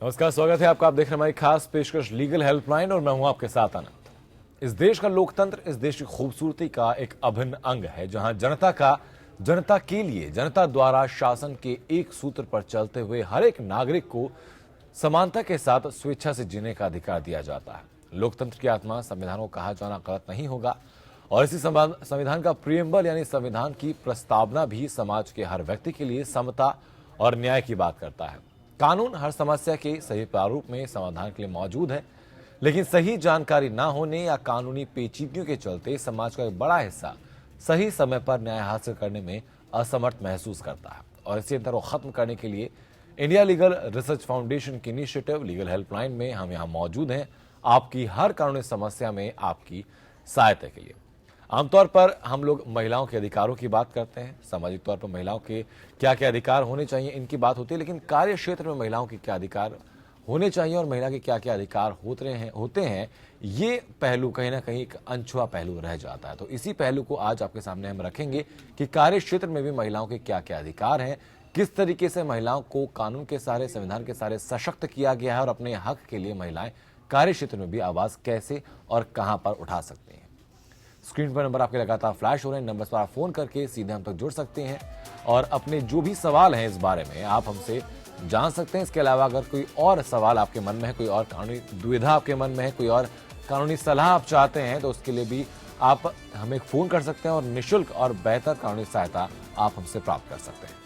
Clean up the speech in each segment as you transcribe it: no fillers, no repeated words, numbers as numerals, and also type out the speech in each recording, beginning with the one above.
नमस्कार, स्वागत है आपका। आप देख रहे हैं हमारी खास पेशकश लीगल हेल्पलाइन और मैं हूं आपके साथ आनंद। इस देश का लोकतंत्र इस देश की खूबसूरती का एक अभिन्न अंग है, जहां जनता के लिए जनता द्वारा शासन के एक सूत्र पर चलते हुए हर एक नागरिक को समानता के साथ स्वेच्छा से जीने का अधिकार दिया जाता है। लोकतंत्र की आत्मा संविधान को कहा जाना गलत नहीं होगा और इसी संविधान का प्रियम्बल यानी संविधान की प्रस्तावना भी समाज के हर व्यक्ति के लिए समता और न्याय की बात करता है। कानून हर समस्या के सही प्रारूप में समाधान के लिए मौजूद है, लेकिन सही जानकारी न होने या कानूनी पेचीदगियों के चलते समाज का एक बड़ा हिस्सा सही समय पर न्याय हासिल करने में असमर्थ महसूस करता है। और इसी अंतर को खत्म करने के लिए इंडिया लीगल रिसर्च फाउंडेशन की इनिशिएटिव लीगल हेल्पलाइन में हम यहाँ मौजूद हैं, आपकी हर कानूनी समस्या में आपकी सहायता के लिए। आमतौर पर हम लोग महिलाओं के अधिकारों की बात करते हैं, सामाजिक तौर पर महिलाओं के क्या क्या अधिकार होने चाहिए इनकी बात होती है, लेकिन कार्य क्षेत्र में महिलाओं के क्या अधिकार होने चाहिए और महिला के क्या क्या अधिकार होते हैं ये पहलू कहीं ना कहीं एक अनछुआ पहलू रह जाता है। तो इसी पहलू को आज आपके सामने हम रखेंगे कि कार्य क्षेत्र में भी महिलाओं के क्या क्या अधिकार हैं, किस तरीके से महिलाओं को कानून के सहारे संविधान के सहारे सशक्त किया गया है और अपने हक के लिए महिलाएं कार्य क्षेत्र में भी आवाज कैसे और कहां पर उठा सकती हैं। स्क्रीन पर नंबर आपके लगातार फ्लैश हो रहे हैं, नंबर पर आप फोन करके सीधे हम तक जुड़ सकते हैं और अपने जो भी सवाल हैं इस बारे में आप हमसे जान सकते हैं। इसके अलावा अगर कोई और सवाल आपके मन में है, कोई और कानूनी दुविधा आपके मन में है, कोई और कानूनी सलाह आप चाहते हैं, तो उसके लिए भी आप हमें फोन कर सकते हैं और निःशुल्क और बेहतर कानूनी सहायता आप हमसे प्राप्त कर सकते हैं।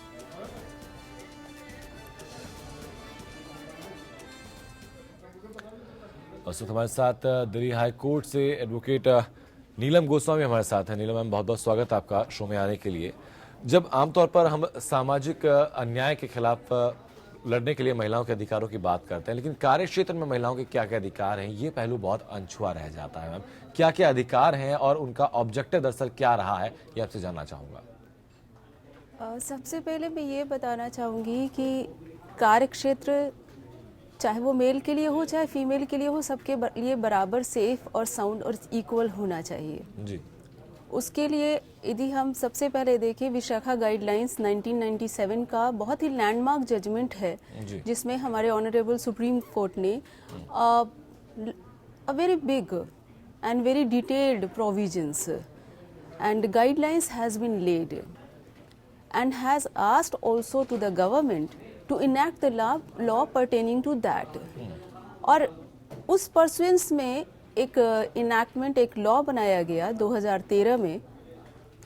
उस वक्त हमारे साथ दिल्ली हाई कोर्ट से एडवोकेट नीलम गोस्वामी हमारे साथ है। नीलम मैम, बहुत बहुत स्वागत है आपका शो में आने के लिए। जब आमतौर पर हम सामाजिक अन्याय के खिलाफ लड़ने के लिए महिलाओं के अधिकारों की बात करते हैं, लेकिन कार्य क्षेत्र में महिलाओं के क्या क्या अधिकार हैं ये पहलू बहुत अनछुआ रह जाता है। मैम, क्या क्या अधिकार हैं और उनका ऑब्जेक्टिव दरअसल क्या रहा है, ये आपसे जानना चाहूँगा। सबसे पहले मैं ये बताना चाहूँगी कि कार्य क्षेत्र चाहे वो मेल के लिए हो चाहे फीमेल के लिए हो, सबके लिए बराबर सेफ और साउंड और इक्वल होना चाहिए जी। उसके लिए यदि हम सबसे पहले देखें, विशाखा गाइडलाइंस 1997 का बहुत ही लैंडमार्क जजमेंट है, जिसमें हमारे ऑनरेबल सुप्रीम कोर्ट ने a very big and very detailed provisions and guidelines has been laid and has asked also to the government to enact the law pertaining to that। और उस pursuance में एक enactment, एक law बनाया गया 2013 में,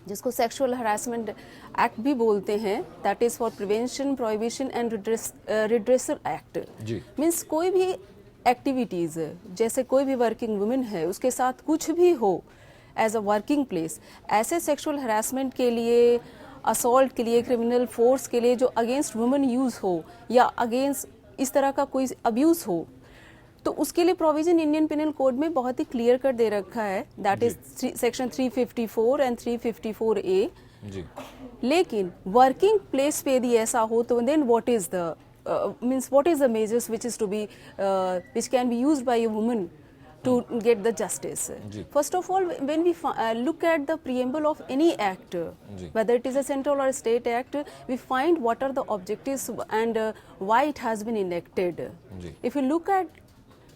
जिसको सेक्सुअल हरासमेंट एक्ट भी बोलते हैं, that is for prevention, prohibition and redressal act. Means कोई भी एक्टिविटीज, जैसे कोई भी वर्किंग वुमेन है उसके साथ कुछ भी हो एज अ वर्किंग प्लेस, ऐसे सेक्सुअल हरासमेंट के लिए, असॉल्ट के लिए, क्रिमिनल फोर्स के लिए जो अगेंस्ट वुमेन यूज हो या अगेंस्ट इस तरह का कोई अब्यूज हो, तो उसके लिए प्रोविजन इंडियन पिनल कोड में बहुत ही क्लियर कर दे रखा है, that is section 354 and 354A। लेकिन वर्किंग प्लेस पे यदि ऐसा हो तो then what is the measures which is to be which can be used by a woman to get the justice। First of all, when we look at the preamble of any act, whether it is a central or a state act, we find what are the objectives and why it has been enacted। If you look at,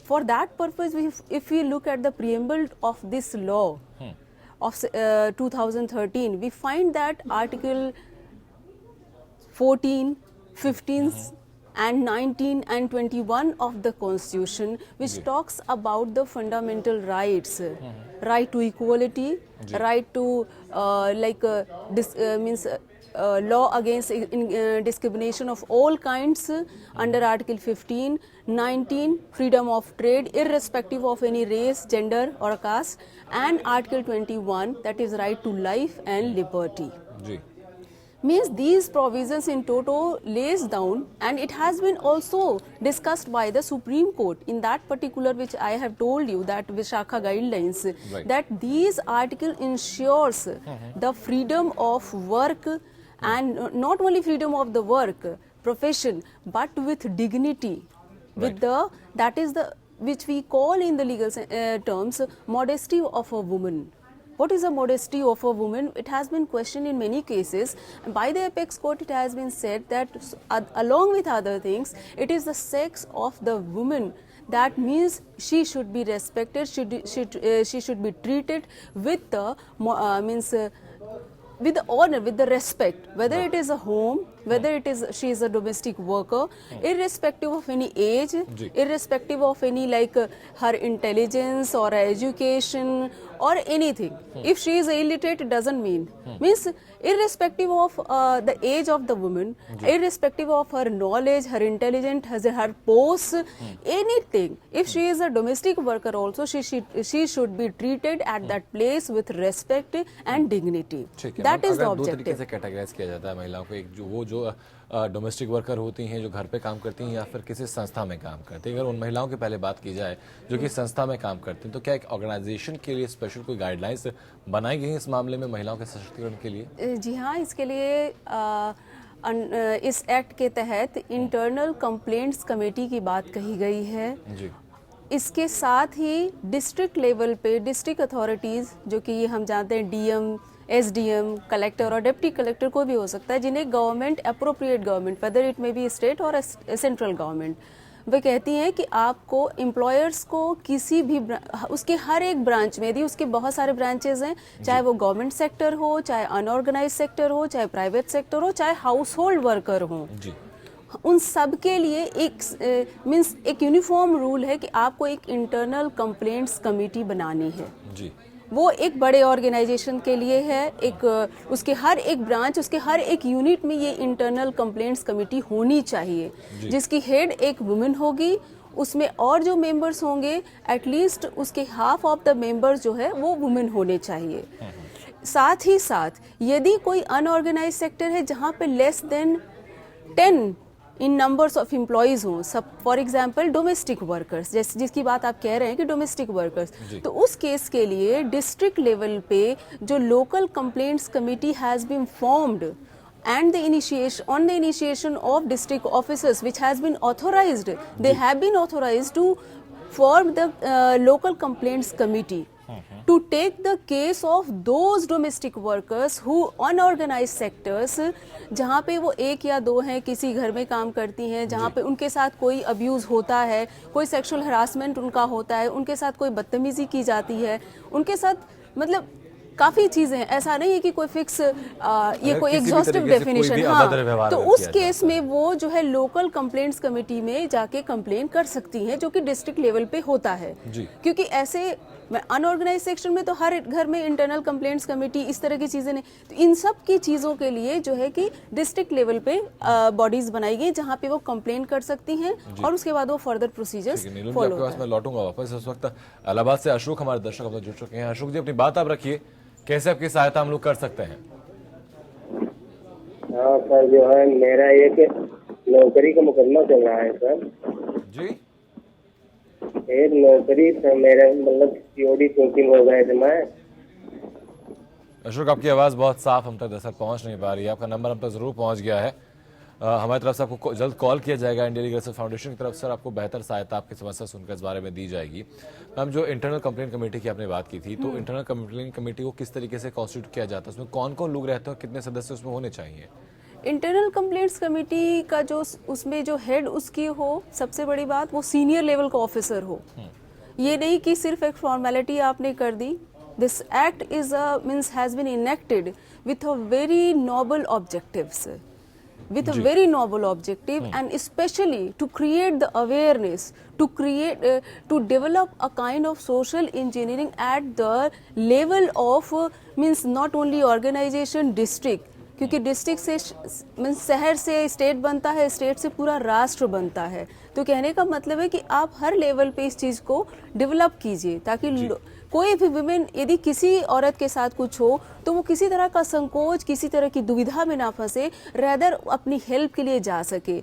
for that purpose, if we look at the preamble of this law of 2013, we find that article 14, 15 and 19 and 21 of the Constitution, which talks about the fundamental rights, right to equality, right to law against discrimination of all kinds under Article 15, 19, freedom of trade irrespective of any race, gender or caste, and Article 21, that is right to life and liberty। Means these provisions in toto lays down, and it has been also discussed by the Supreme Court in that particular, which I have told you, that Vishakha guidelines, that these article ensures the freedom of work, and not only freedom of the work profession, but with dignity, with the, that is the, which we call in the legal terms, modesty of a woman। What is the modesty of a woman? It has been questioned in many cases. And by the apex court, it has been said that along with other things, it is the sex of the woman. That means she should be respected. She should be treated with the with the honor, with the respect, whether it is a home, whether it is she is a domestic worker, irrespective of any age, irrespective of any her intelligence or education or anything. If she is illiterate, it doesn't mean. Means irrespective of the age of the woman, irrespective of her knowledge, her intelligence, her post, anything. If she is a domestic worker also, she should be treated at that place with respect and dignity. That is the दो तरीके objective. से categorise किया जाता है महिलाओं को, एक जो डोमेस्टिक वर्कर होती हैं जो घर पे काम करती हैं या फिर किसी संस्था में काम करती हैं। अगर उन महिलाओं की पहले बात की जाए जो कि संस्था में काम करती हैं, तो क्या एक ऑर्गेनाइजेशन के लिए स्पेशल कोई गाइडलाइंस बनाई गई इस मामले में महिलाओं के सशक्तिकरण के लिए? जी हाँ, इसके लिए इस एक्ट के तहत इंटरनल कंप्लेंट्स कमेटी की बात कही गई है जी। इसके साथ ही डिस्ट्रिक्ट लेवल पे डिस्ट्रिक्ट अथॉरिटीज़, जो कि ये हम जानते हैं डीएम, एसडीएम, कलेक्टर और डिप्टी कलेक्टर को भी हो सकता है, जिन्हें government appropriate government whether it may be state और सेंट्रल गवर्नमेंट, वे कहती हैं कि आपको एम्प्लॉयर्स को किसी भी उसके हर एक ब्रांच में, यदि उसके बहुत सारे ब्रांचेस हैं, चाहे वो गवर्नमेंट सेक्टर हो, चाहे अनऑर्गेनाइज सेक्टर हो, चाहे प्राइवेट सेक्टर हो, चाहे हाउस होल्ड वर्कर हो, उन सब के लिए एक यूनिफॉर्म रूल है कि आपको एक इंटरनल कंप्लेंट्स कमेटी बनानी है जी। वो एक बड़े ऑर्गेनाइजेशन के लिए है, एक उसके हर एक ब्रांच, उसके हर एक यूनिट में ये इंटरनल कंप्लेंट्स कमेटी होनी चाहिए, जिसकी हेड एक वुमेन होगी, उसमें और जो मेंबर्स होंगे एटलीस्ट उसके हाफ ऑफ द मेंबर्स जो है वो वुमेन होने चाहिए। साथ ही साथ यदि कोई अनऑर्गेनाइज सेक्टर है जहाँ पे less than 10 in numbers of employees हों, सब फॉर एग्जांपल डोमेस्टिक वर्कर्स, जैसे जिसकी बात आप कह रहे हैं कि डोमेस्टिक वर्कर्स, तो उस केस के लिए डिस्ट्रिक्ट लेवल पे जो local complaints committee has been formed and on the initiation of district officers which has been authorized, they have been authorized to form the local complaints committee to take the case of those domestic workers who unorganized sectors, जहाँ पे वो एक या दो हैं, किसी घर में काम करती हैं, जहाँ पे उनके साथ कोई अब्यूज़ होता है, कोई सेक्सुअल हरासमेंट उनका होता है, उनके साथ कोई बदतमीजी की जाती है, उनके साथ मतलब काफ़ी चीज़ें हैं, ऐसा नहीं है कि कोई फिक्स ये कोई एग्जॉस्टिव डेफिनेशन, हाँ, तो उस केस में वो जो है लोकल कंप्लेंट्स कमेटी में जाके कंप्लेन कर सकती हैं, जो कि डिस्ट्रिक्ट लेवल पे होता है, क्योंकि ऐसे अनऑर्गेनाइज सेक्शन में तो हर घर में इंटरनल कंप्लेंट्स कमेटी इस तरह की चीज़ें नहीं, तो इन सब की चीज़ों के लिए जो है कि डिस्ट्रिक्ट लेवल पे बॉडीज बनाई गई जहाँ पे वो कंप्लेन कर सकती हैं और उसके बाद वो फर्दर प्रोसीजर्स फॉलो होता है। मैं लौटूंगा वापस। इस वक्त इलाहाबाद से अशोक हमारे दर्शक अपने जुड़ चुके हैं। अशोक जी, अपनी बात आप रखिए, कैसे आपकी सहायता हम लोग कर सकते हैं? हाँ सर, जो है मेरा एक नौकरी का मुकदमा चल रहा है सर जी। एक नौकरी से मेरे मतलब सीओडी कोचिंग हो गए थे मैं। अशोक, आपकी आवाज़ बहुत साफ हम तक दरअसल पहुंच नहीं पा रही है, आपका नंबर हम तक ज़रूर पहुंच गया है, हमारी तरफ से आपको जल्द कॉल किया जाएगा, इंडियन लीगल सर्विस फाउंडेशन की तरफ से आपको बेहतर सहायता आपकी समस्या सुनकर इस बारे में दी जाएगी। मैम, जो इंटरनल कंप्लेंट कमेटी की आपने बात की थी, तो इंटरनल कंप्लेंट कमेटी को किस तरीके से कॉन्स्टिट्यूट किया जाता है, उसमें कौन कौन लोग रहते हैं, कितने सदस्य उसमें होने चाहिए? इंटरनल कंप्लेंट्स कमेटी का जो उसमें जो हेड उसकी हो, सबसे बड़ी बात वो सीनियर लेवल का ऑफिसर हो, ये नहीं कि सिर्फ एक फॉर्मेलिटी आपने कर दी। This act is has been enacted with a very noble objectives, with a very noble objective, and especially to create the awareness, to develop a kind of social engineering at the level of not only organization, district, क्योंकि district से शहर से state बनता है, state से पूरा राष्ट्र बनता है, तो कहने का मतलब है कि आप हर लेवल पे इस चीज़ को डेवलप कीजिए ताकि कोई भी वुमेन यदि किसी औरत के साथ कुछ हो तो वो किसी तरह का संकोच, किसी तरह की दुविधा में ना फंसे, रेदर अपनी हेल्प के लिए जा सके,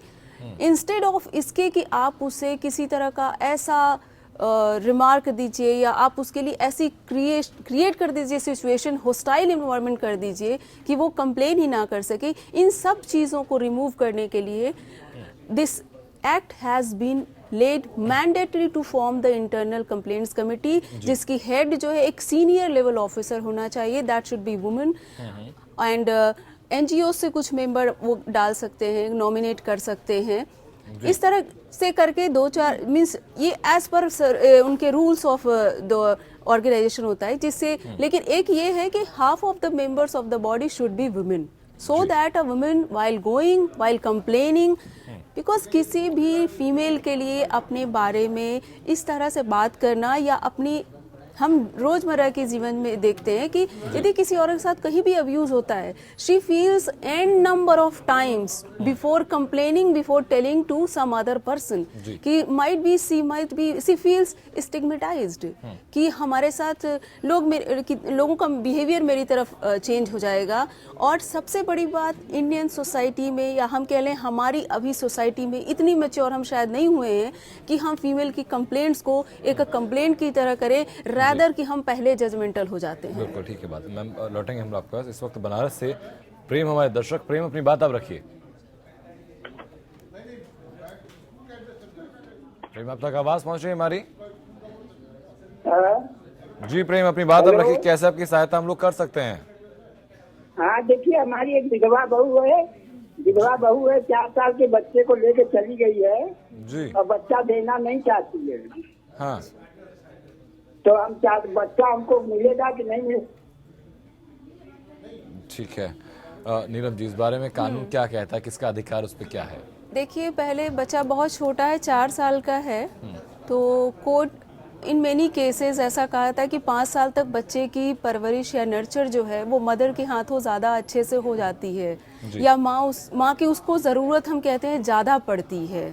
इंस्टेड ऑफ इसके कि आप उसे किसी तरह का ऐसा रिमार्क दीजिए या आप उसके लिए ऐसी क्रिएट कर दीजिए सिचुएशन, होस्टाइल इन्वायरमेंट कर दीजिए कि वो कंप्लेन ही ना कर सके। इन सब चीज़ों को रिमूव करने के लिए this act has been laid mandatory to form the internal complaints committee, जिसकी head जो है एक senior level officer होना चाहिए, that should be woman, and NGO से कुछ member वो डाल सकते हैं, nominate कर सकते हैं। इस तरह से करके 2-4 मीन्स ये एज पर उनके रूल्स ऑफ द ऑर्गेनाइजेशन होता है, जिससे लेकिन एक ये है कि half of the members of the body should be women, so that a women while going while complaining, because किसी भी फीमेल के लिए अपने बारे में इस तरह से बात करना या अपनी हम रोजमर्रा के जीवन में देखते हैं कि यदि किसी और के साथ कहीं भी अब्यूज होता है, she feels an number of times before complaining, before telling to some other person कि might be she feels stigmatised कि हमारे साथ लोगों का बिहेवियर मेरी तरफ चेंज हो जाएगा। और सबसे बड़ी बात इंडियन सोसाइटी में या हम कह लें हमारी अभी सोसाइटी में इतनी मैच्योर हम शायद नहीं हुए हैं कि हम फीमेल की कंप्लेंट्स को एक कंप्लेंट की तरह करें रादर कि हम पहले जजमेंटल हो जाते हैं। बिल्कुल ठीक है बात। मैम लौटेंगे हम आपके पास। इस वक्त बनारस से प्रेम हमारे दर्शक। प्रेम अपनी बात आप रखिए। प्रेम आप तक आवाज पहुंच रही है हमारी? जी प्रेम अपनी बात आप रखिए, कैसे आपकी सहायता हम लोग कर सकते हैं? हाँ देखिए, हमारी एक विधवा बहू है 4 साल के बच्चे को लेके चली गई है जी, और बच्चा देना नहीं चाहती है। हाँ तो हम बच्चा हमको मिलेगा कि नहीं मिलेगा? ठीक है। नीरव जी, इस बारे में कानून क्या कहता है, किसका अधिकार उस पर क्या है? देखिए, पहले बच्चा बहुत छोटा है, 4 साल का है, तो कोर्ट इन मेनी केसेस ऐसा कहा था कि 5 साल तक बच्चे की परवरिश या नर्चर जो है वो मदर के हाथों ज़्यादा अच्छे से हो जाती है, या माँ की उसको ज़रूरत हम कहते हैं ज़्यादा पड़ती है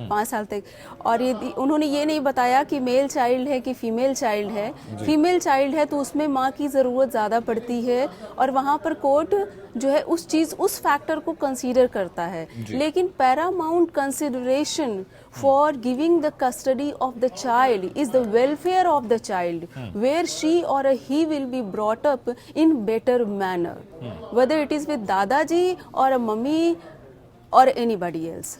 5 साल तक। और ये उन्होंने ये नहीं बताया कि मेल चाइल्ड है कि फीमेल चाइल्ड है। फीमेल चाइल्ड है तो उसमें माँ की ज़रूरत ज़्यादा पड़ती है, और वहाँ पर कोर्ट जो है उस फैक्टर को कंसीडर करता है। लेकिन paramount consideration for giving the custody of the child is the welfare of the child, where she or he will be brought up in better manner, whether it is with dadaji or a mummy or anybody else.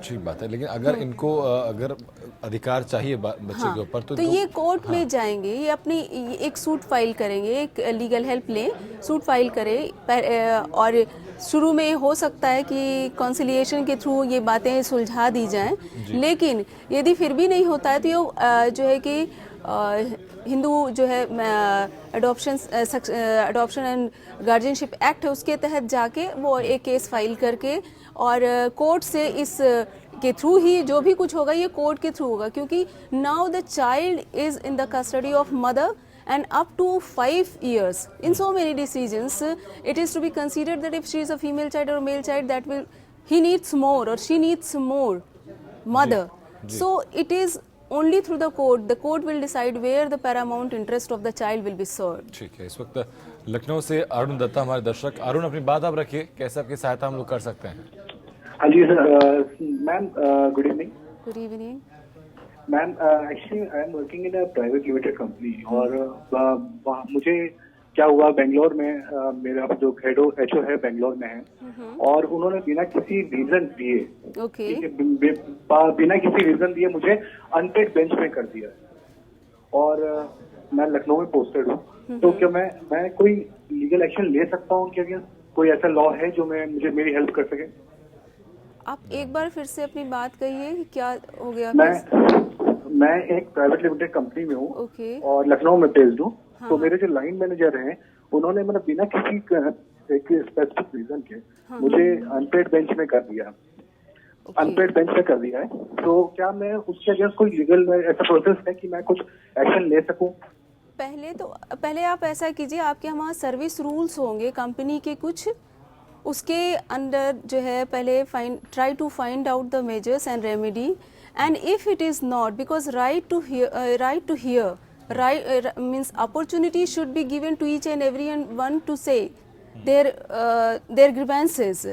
ठीक बात है, लेकिन अगर इनको अगर अधिकार चाहिए बच्चे के ऊपर तो ये कोर्ट में जाएंगे, ये अपनी एक सूट फाइल करेंगे, एक लीगल हेल्प लें, सूट फाइल करें, और शुरू में हो सकता है कि कॉन्सिलिएशन के थ्रू ये बातें सुलझा दी जाएं। लेकिन यदि फिर भी नहीं होता है तो ये जो है कि हिंदू जो है अडॉप्शन एंड गार्जियनशिप एक्ट है उसके तहत जाके वो एक केस फाइल करके और कोर्ट से इस के थ्रू ही जो भी कुछ होगा ये कोर्ट के थ्रू होगा, क्योंकि now the child is in the custody of mother and up to 5 years in so many decisions it is to be considered that if she is a female child or a male child, that will he needs more or she needs more mother. So it is only through the court will decide where the paramount interest of the child will be served. ठीक है। इस वक्त लखनऊ से अरुण दत्ता हमारे दर्शक। अरुण अपनी बात आप रखिए, कैसे आपकी सहायता हम लोग कर सकते हैं? हाँ जी sir, ma'am good evening. Good evening. Ma'am actually I am working in a private limited company, और मुझे क्या हुआ, बेंगलोर में मेरा जो एचओ है बेंगलोर में है, और उन्होंने बिना किसी रीजन दिए बिना किसी रीजन दिए मुझे अनपेड बेंच में कर दिया, और मैं लखनऊ में पोस्टेड हूँ। तो क्या मैं कोई लीगल एक्शन ले सकता हूँ उनके अगेंस्ट? कोई ऐसा लॉ है जो मुझे मेरी हेल्प कर सके? आप एक बार फिर से अपनी बात कहिए कि क्या हो गया? मैं एक प्राइवेट लिमिटेड कंपनी में हूँ और लखनऊ में बेस्ड हूँ। तो मेरे जो लाइन मैनेजर हैं उन्होंने मतलब बिना किसी एक स्पेसिफिक रीजन के मुझे अनपेड बेंच में कर दिया, अनपेड बेंच में कर दिया है। तो क्या मैं उसके अगेंस्ट कोई लीगल ऐसा प्रोसेस है कि मैं कुछ एक्शन ले सकूं? पहले आप ऐसा कीजिए, आपके हमारे सर्विस रूल्स होंगे कंपनी के कुछ, उसके अंदर जो है पहले try to find out the measures and remedy, and if it is not, because right to hear means opportunity should be given to each and everyone to say their grievances.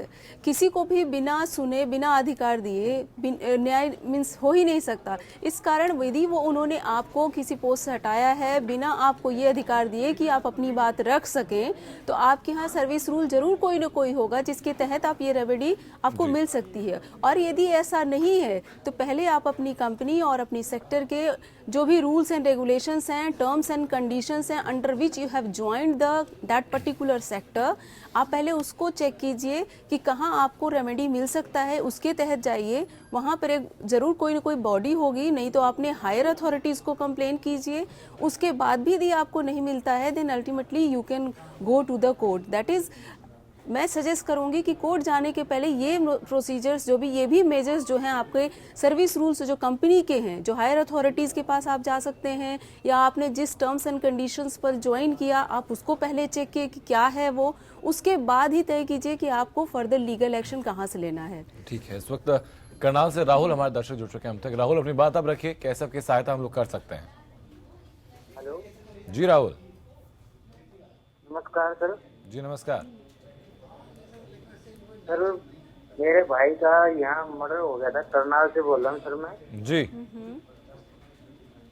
किसी को भी बिना सुने, बिना अधिकार दिए न्याय मीन्स हो ही नहीं सकता। इस कारण यदि वो उन्होंने आपको किसी पोस्ट से हटाया है बिना आपको ये अधिकार दिए कि आप अपनी बात रख सकें, तो आपके यहाँ सर्विस रूल जरूर कोई ना कोई होगा जिसके तहत आप ये रेमेडी आपको मिल सकती है। और यदि ऐसा नहीं है तो पहले आप अपनी कंपनी और अपनी सेक्टर के जो भी रूल्स एंड रेगुलेशंस हैं, टर्म्स एंड कंडीशंस हैं under which you have joined that particular sector, आप पहले उसको चेक कीजिए कि कहाँ आपको रेमेडी मिल सकता है, उसके तहत जाइए। वहाँ पर एक जरूर कोई ना कोई बॉडी होगी, नहीं तो आपने हायर अथॉरिटीज़ को कंप्लेन कीजिए। उसके बाद भी यदि आपको नहीं मिलता है then ultimately you can go to the court. That is, मैं सजेस्ट करूंगी कि कोर्ट जाने के पहले ये प्रोसीजर्स जो भी, ये भी मेजर्स जो हैं आपके सर्विस रूल्स जो कंपनी के हैं, जो हायर अथॉरिटीज़ के पास आप जा सकते हैं, या आपने जिस टर्म्स एंड कंडीशंस पर ज्वाइन किया आप उसको पहले चेक किए कि क्या है वो, उसके बाद ही तय कीजिए कि आपको फर्दर लीगल एक्शन कहाँ से लेना है। ठीक है, इस वक्त करनाल से राहुल हमारे दर्शक जुड़ चुके हैं हम तक। राहुल, अपनी बात आप रखिए, कैसे आपकी सहायता हम लोग कर सकते हैं? हेलो जी राहुल। नमस्कार सर। जी नमस्कार। सर मेरे भाई का यहाँ मर्डर हो गया था, करनाल से बोल रहा हूँ सर मैं। जी।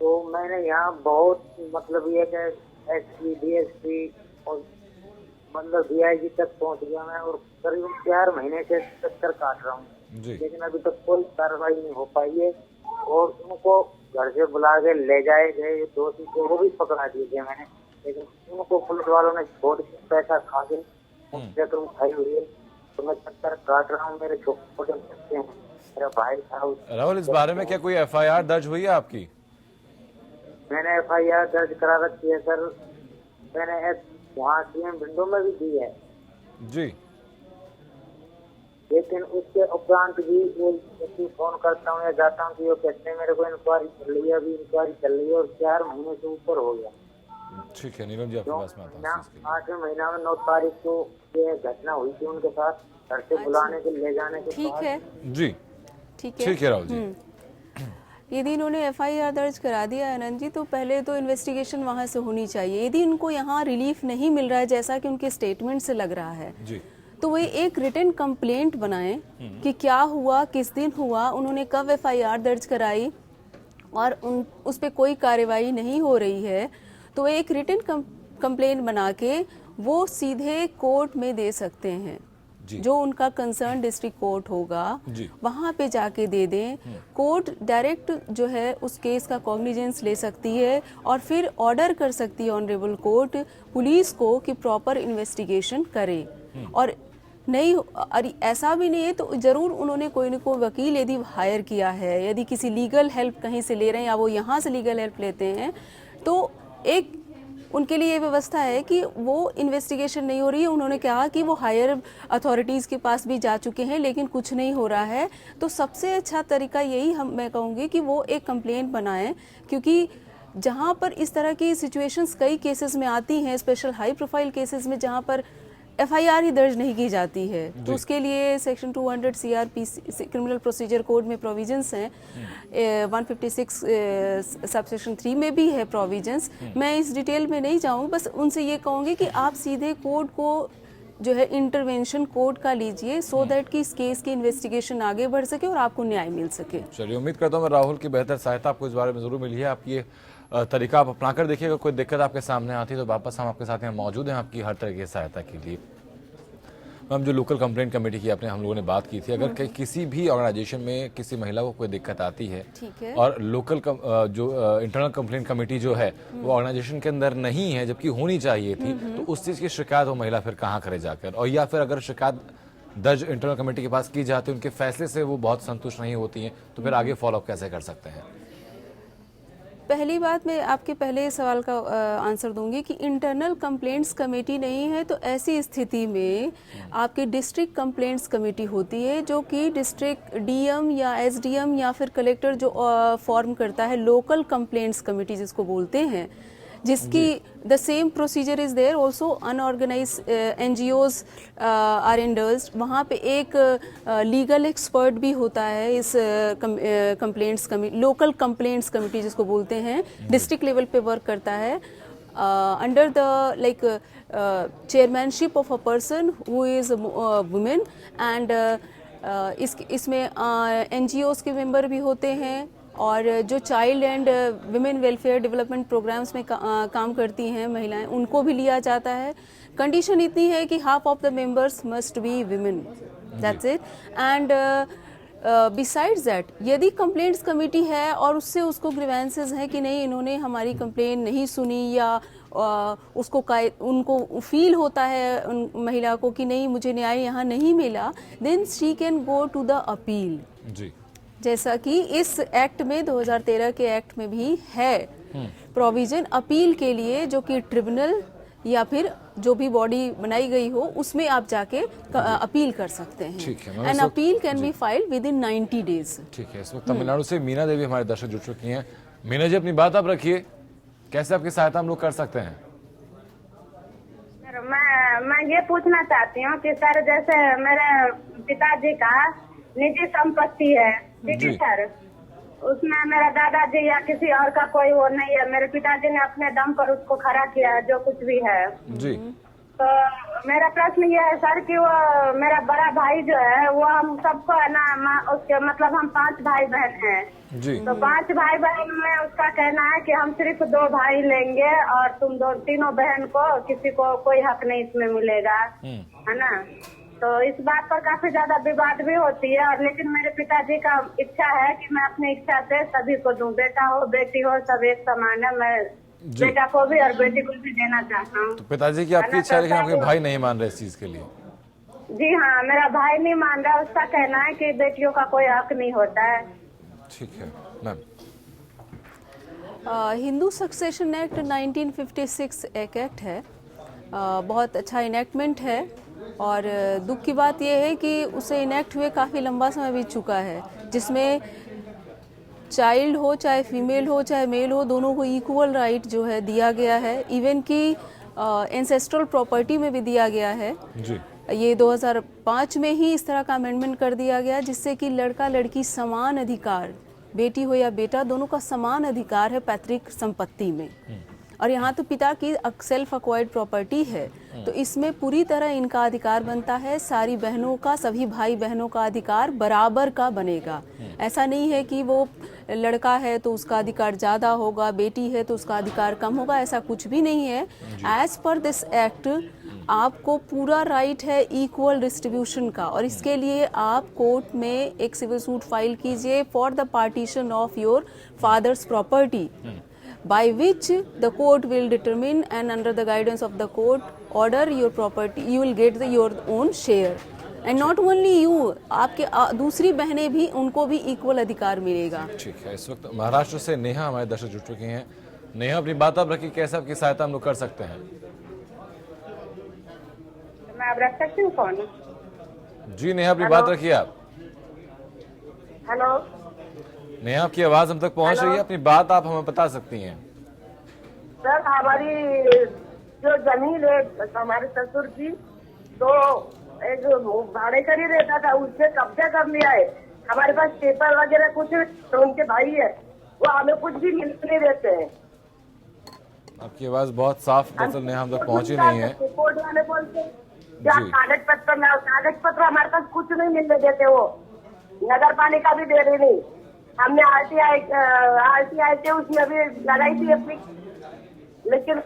तो मैंने यहाँ बहुत मतलब ये कि एसपी, डीएसपी और मतलब डीआईजी तक पहुँच गया मैं, और करीब 4 महीने से चक्कर काट रहा हूँ जी। लेकिन अभी तक कोई कार्रवाई नहीं हो पाई है। और उनको घर से बुला के ले जाए गए दोषी को, वो भी पकड़ा दिए गए मैंने, लेकिन उनको पुलिस वालों ने छोड़ के पैसा खा के उनसे तो उठाई हुई है। तो मैं चक्कर काट रहा हूँ, मेरे छोटे बच्चे हैं, मेरा भाई था। राहुल, इस बारे में क्या कोई एफआईआर दर्ज हुई है आपकी? मैंने एफआईआर दर्ज करा रखी है सर, मैंने वहाँ सीएम विंडो में भी दी है जी। लेकिन उसके उपरांत भी वो फोन करता हूँ या जाता हूँ कि वो कहते हैं मेरे को इंक्वायरी चल रही है, अभी इंक्वायरी चल रही है, और 4 महीने से ऊपर हो गया। ठीक है नीलम जी, आपके पास में आता हूँ। 8वें महीना में 9 तारीख को ये घटना हुई थी उनके साथ, घर से बुलाने के ले जाने के ठीक बाद। है, जी ठीक है राहुल जी। यदि इन्होंने एफआईआर दर्ज करा दिया आनंद जी, तो पहले तो इन्वेस्टिगेशन वहां से होनी चाहिए। यदि इनको यहाँ रिलीफ नहीं मिल रहा है जैसा कि उनके स्टेटमेंट से लग रहा है जी, तो वो एक रिटन कंप्लेंट बनाएं कि क्या हुआ, किस दिन हुआ, उन्होंने कब एफआईआर दर्ज कराई, और उस पर कोई कार्रवाई नहीं हो रही है तो एक रिटन कंप्लेंट बना के वो सीधे कोर्ट में दे सकते हैं। जो उनका कंसर्न डिस्ट्रिक्ट कोर्ट होगा वहां पे जाके दे दें। कोर्ट डायरेक्ट जो है उस केस का कॉग्निजेंस ले सकती है और फिर ऑर्डर कर सकती है ऑनरेबल कोर्ट पुलिस को कि प्रॉपर इन्वेस्टिगेशन करे। और नहीं, और ऐसा भी नहीं है तो जरूर उन्होंने कोई न कोई वकील यदि हायर किया है, यदि किसी लीगल हेल्प कहीं से ले रहे हैं या वो यहाँ से लीगल हेल्प लेते हैं, तो एक उनके लिए ये व्यवस्था है कि वो इन्वेस्टिगेशन नहीं हो रही है। उन्होंने कहा कि वो हायर अथॉरिटीज़ के पास भी जा चुके हैं लेकिन कुछ नहीं हो रहा है, तो सबसे अच्छा तरीका यही मैं कहूँगी कि वो एक कंप्लेंट बनाएं, क्योंकि जहाँ पर इस तरह की सिचुएशंस कई केसेस में आती हैं, स्पेशल हाई प्रोफाइल केसेस में जहाँ पर एफआईआर ही दर्ज नहीं की जाती है, तो उसके लिए section 200 CrPC criminal procedure code में प्रोविजंस हैं, 156 सबसेक्शन 3 में भी है प्रोविजंस। मैं इस डिटेल में नहीं जाऊँ, बस उनसे ये कहूँगी कि आप सीधे कोर्ट को जो है इंटरवेंशन कोर्ट का लीजिए, सो दैट कि इस केस की इन्वेस्टिगेशन आगे बढ़ सके और आपको न्याय मिल सके। चलिए, उम्मीद करता हूँ मैं राहुल की बेहतर सहायता आपको इस बारे में जरूर मिली है। आप ये तरीका आप अपना कर देखिएगा, कोई दिक्कत आपके सामने आती है तो वापस हम आपके साथ यहाँ मौजूद हैं आपकी हर तरह की सहायता के लिए। मैम, जो लोकल कंप्लेंट कमेटी की आपने हम लोगों ने बात की थी, अगर किसी भी ऑर्गेनाइजेशन में किसी महिला को कोई दिक्कत आती है और लोकल जो इंटरनल कंप्लेंट कमेटी जो है वो ऑर्गेनाइजेशन के अंदर नहीं है जबकि होनी चाहिए थी, तो उस चीज़ की शिकायत वो महिला फिर कहाँ करे जाकर, और या फिर अगर शिकायत दर्ज इंटरनल कमेटी के पास की जाती है, उनके फैसले से वो बहुत संतुष्ट नहीं होती हैं, तो फिर आगे फॉलोअप कैसे कर सकते हैं? पहली बात, मैं आपके पहले सवाल का आंसर दूंगी कि इंटरनल कंप्लेंट्स कमेटी नहीं है, तो ऐसी स्थिति में आपकी डिस्ट्रिक्ट कंप्लेंट्स कमेटी होती है, जो कि डिस्ट्रिक्ट डीएम या एसडीएम या फिर कलेक्टर जो फॉर्म करता है, लोकल कंप्लेंट्स कमेटी जिसको बोलते हैं, जिसकी the same procedure is there also. Unorganise NGOs are indulged, वहाँ पे एक लीगल एक्सपर्ट भी होता है इस complaints committee, local complaints committee जिसको बोलते हैं, डिस्ट्रिक्ट लेवल पे वर्क करता है। under the chairmanship of a person who is a woman, and इसमें NGOs के मेंबर भी होते हैं और जो child and women welfare development programmes में काम करती हैं महिलाएं, उनको भी लिया जाता है। कंडीशन इतनी है कि half of the members must be women, that's it. And besides that, यदि कंप्लेंट्स कमेटी है और उससे उसको ग्रीवेंसेस हैं कि नहीं इन्होंने हमारी कंप्लेंट नहीं सुनी या उनको फील होता है उन महिला को कि नहीं मुझे न्याय यहाँ नहीं मिला, then she can go to the appeal जी। जैसा कि इस एक्ट में 2013 के एक्ट में भी है प्रोविजन अपील के लिए, जो कि ट्रिब्यूनल या फिर जो भी बॉडी बनाई गई हो उसमें आप जाके अपील कर सकते हैं। ठीक है, and appeal can be filed with in 90 days. ठीक है, इस वक्त तमिलनाडु से मीना देवी हमारे दर्शक जुड़ चुकी हैं। मीना जी, अपनी बात आप रखिए, कैसे आपकी सहायता हम लोग कर सकते हैं? मैं ये पूछना चाहती हूँ कि सर जैसे मेरे पिताजी का निजी संपत्ति है, ठीक है सर, उसमें मेरा दादाजी या किसी और का कोई वो नहीं है, मेरे पिताजी ने अपने दम पर उसको खड़ा किया है जो कुछ भी है जी। तो मेरा प्रश्न ये है सर कि वो मेरा बड़ा भाई जो है वो हम सबको है ना उसके मतलब हम 5 भाई बहन हैं जी। तो 5 भाई बहन में उसका कहना है कि हम सिर्फ 2 भाई लेंगे और तुम तीनों बहन को किसी को कोई हक नहीं इसमें मिलेगा, है ना। तो इस बात पर काफी ज्यादा विवाद भी होती है, और लेकिन मेरे पिताजी का इच्छा है कि मैं अपनी इच्छा से सभी को दूं, बेटा हो बेटी हो सब एक समान है, मैं बेटा को भी और बेटी को भी देना चाहता हूँ। तो पिताजी की आपकी इच्छा है, लेकिन आपके भाई नहीं मान रहे इस चीज के लिए? जी हाँ, मेरा भाई नहीं मान रहा, उसका कहना है कि बेटियों का कोई हक नहीं होता है। ठीक है मैम। हिंदू सक्सेशन एक्ट 1956 एक एक्ट है, बहुत अच्छा इनेक्टमेंट है, और दुख की बात यह है कि उसे इनेक्ट हुए काफ़ी लंबा समय बीत चुका है, जिसमें चाइल्ड हो चाहे फीमेल हो चाहे मेल हो, दोनों को इक्वल राइट जो है दिया गया है, इवन कि एंसेस्ट्रल प्रॉपर्टी में भी दिया गया है जी। ये 2005 में ही इस तरह का अमेंडमेंट कर दिया गया, जिससे कि लड़का लड़की समान अधिकार, बेटी हो या बेटा दोनों का समान अधिकार है पैतृक संपत्ति में। और यहाँ तो पिता की सेल्फ अक्वायर्ड प्रॉपर्टी है, तो इसमें पूरी तरह इनका अधिकार बनता है, सारी बहनों का, सभी भाई बहनों का अधिकार बराबर का बनेगा। ऐसा नहीं है कि वो लड़का है तो उसका अधिकार ज़्यादा होगा, बेटी है तो उसका अधिकार कम होगा, ऐसा कुछ भी नहीं है। एज पर दिस एक्ट आपको पूरा राइट है इक्वल डिस्ट्रीब्यूशन का, और इसके लिए आप कोर्ट में एक सिविल सूट फाइल कीजिए for the partition of your fathers property, by which the court will determine, and under the guidance of the court order your property, you will get your own share, and not only you, आपके दूसरी बहनें भी, उनको भी equal अधिकार मिलेगा। ठीक है, इस वक्त महाराष्ट्र से नेहा हमारे दर्शक जुड़ चुकी हैं। नेहा, अपनी बात आप रखिए, कैसे आपकी सहायता हम लोग कर सकते हैं? मैं अब रख सकती हूँ फोन? जी नेहा, अपनी बात रखिए आप। हेलो नेहा, आपकी आवाज हम तक पहुंच रही है, अपनी बात आप हमें बता सकती हैं। सर हमारी जो जमीन है हमारे ससुर की, तो एक भाड़े कर ही रहता था, उससे कब्जा कर लिया है। हमारे पास पेपर वगैरह कुछ, तो उनके भाई है वो हमें कुछ भी नहीं देते हैं। आपकी आवाज बहुत साफ दरअसल नेहा हम तक पहुंची नहीं है। कोर्ट वाले बोलते क्या कागज पत्र हमारे पास कुछ नहीं मिलने देते, वो नगर पालिका भी दे रही नहीं। हमने आरटीआई के उसमें भी लगाई थी अपनी, लेकिन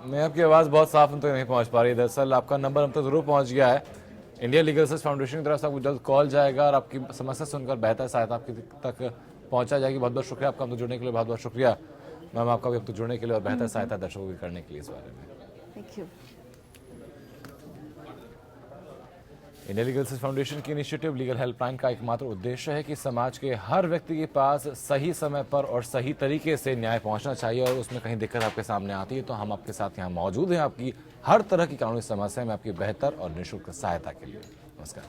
मैं आपकी आवाज बहुत साफ हम तक नहीं पहुंच पा रही। दरअसल आपका नंबर हम तक जरूर पहुंच गया है। इंडिया लीगल सर्विस फाउंडेशन की तरफ से आपको जल्द कॉल जाएगा और आपकी समस्या सुनकर बेहतर सहायता आपकी तक पहुंचा जाएगी। बहुत बहुत शुक्रिया आपका हम तक जुड़ने के लिए, बहुत बहुत शुक्रिया मैम आपका भी हम तक जुड़ने के लिए और बेहतर सहायता दर्शकों की करने के लिए इस बारे में। Thank you. India legal service foundation की इनिशिएटिव लीगल हेल्पलाइन का एकमात्र उद्देश्य है कि समाज के हर व्यक्ति के पास सही समय पर और सही तरीके से न्याय पहुंचना चाहिए, और उसमें कहीं दिक्कत आपके सामने आती है तो हम आपके साथ यहाँ मौजूद हैं आपकी हर तरह की कानूनी समस्या में आपकी बेहतर और निःशुल्क सहायता के लिए। नमस्कार।